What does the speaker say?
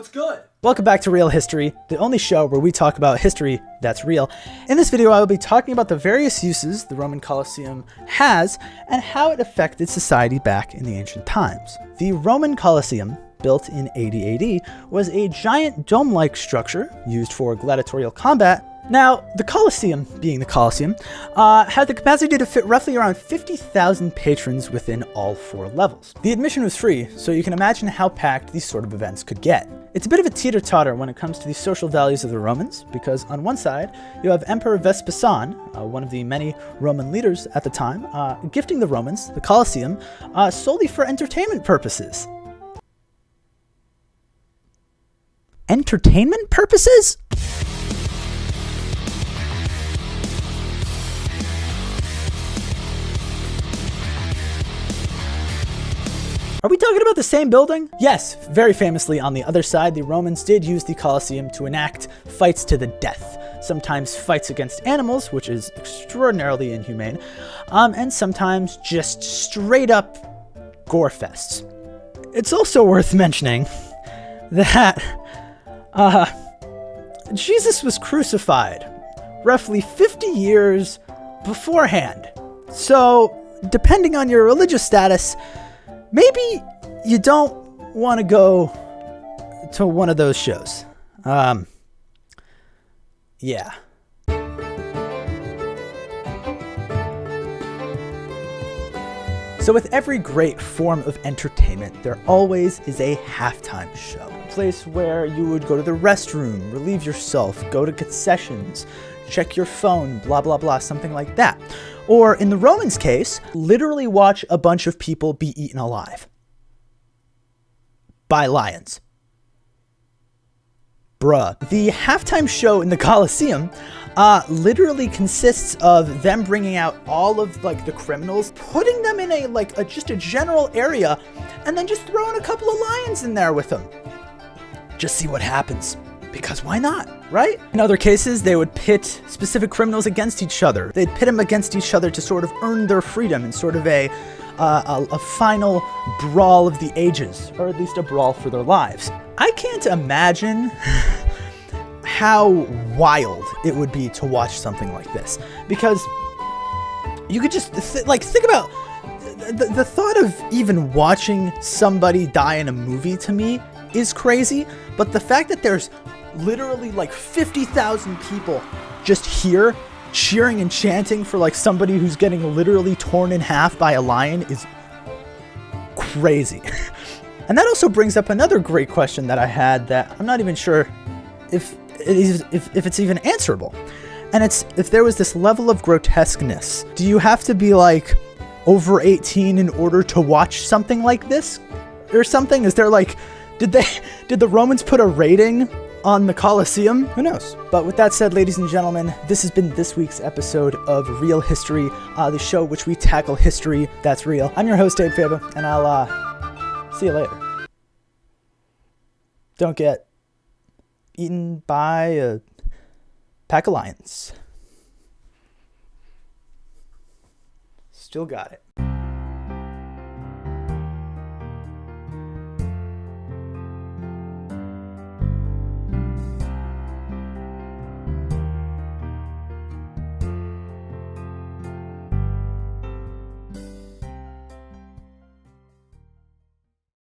What's good? Welcome back to Real History, the only show where we talk about history that's real. In this video, I will be talking about the various uses the Roman Colosseum has and how it affected society back in the ancient times. The Roman Colosseum, built in 80 AD, was a giant dome-like structure used for gladiatorial combat. Now, the Colosseum, being the Colosseum, had the capacity to fit roughly around 50,000 patrons within all four levels. The admission was free, so you can imagine how packed these sort of events could get. It's a bit of a teeter-totter when it comes to the social values of the Romans, because on one side, you have Emperor Vespasian, one of the many Roman leaders at the time, gifting the Romans the Colosseum solely for entertainment purposes. Entertainment purposes? Are we talking about the same building? Yes, very famously on the other side, the Romans did use the Colosseum to enact fights to the death. Sometimes fights against animals, which is extraordinarily inhumane, and sometimes just straight up gore fests. It's also worth mentioning that Jesus was crucified roughly 50 years beforehand. So, depending on your religious status, maybe you don't want to go to one of those shows. Yeah. So with every great form of entertainment, there always is a halftime show. A place where you would go to the restroom, relieve yourself, go to concessions, check your phone, blah, blah, blah, something like that. Or in the Romans' case, literally watch a bunch of people be eaten alive by lions. Bruh. The halftime show in the Colosseum literally consists of them bringing out all of the criminals, putting them in just a general area, and then just throwing a couple of lions in there with them. Just see what happens. Because why not, right? In other cases, they would pit specific criminals against each other. They'd pit them against each other to sort of earn their freedom in sort of a final brawl of the ages, or at least a brawl for their lives. I can't imagine how wild it would be to watch something like this, because you could just think about the thought of even watching somebody die in a movie to me is crazy, but the fact that there's literally 50,000 people just here cheering and chanting for somebody who's getting literally torn in half by a lion is crazy. And that also brings up another great question that I had that I'm not even sure if it's even answerable. And it's, if there was this level of grotesqueness, do you have to be over 18 in order to watch something like this or something? Is there did the Romans put a rating on the Colosseum? Who knows? But with that said, ladies and gentlemen, this has been this week's episode of Real History, the show which we tackle history that's real. I'm your host, Dave Faber, and I'll see you later. Don't get eaten by a pack of lions. Still got it.